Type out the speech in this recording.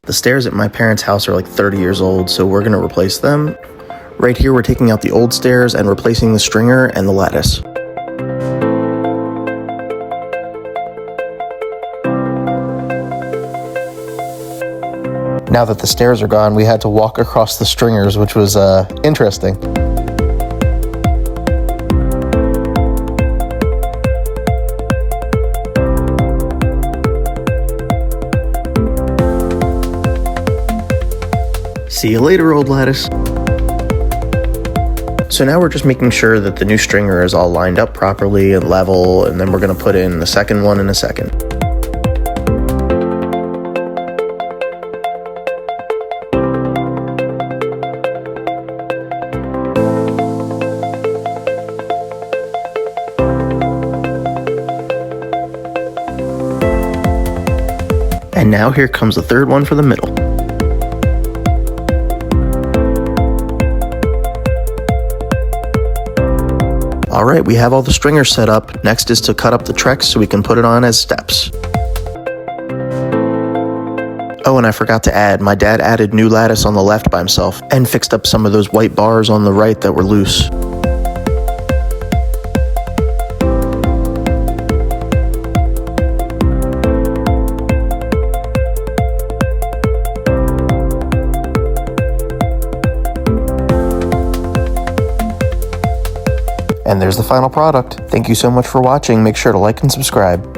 The stairs at my parents' house are like 30 years old, so we're gonna replace them. Right here, we're taking out the old stairs and replacing the stringer and the lattice. Now that the stairs are gone, we had to walk across the stringers, which was interesting. See you later, old lattice. So now we're just making sure that the new stringer is all lined up properly and level, and then we're gonna put in the second one in a second. And now here comes the third one for the middle. Alright, we have all the stringers set up. Next is to cut up the Trex so we can put it on as steps. Oh, and I forgot to add, my dad added new lattice on the left by himself and fixed up some of those white bars on the right that were loose. And there's the final product. Thank you so much for watching. Make sure to like and subscribe.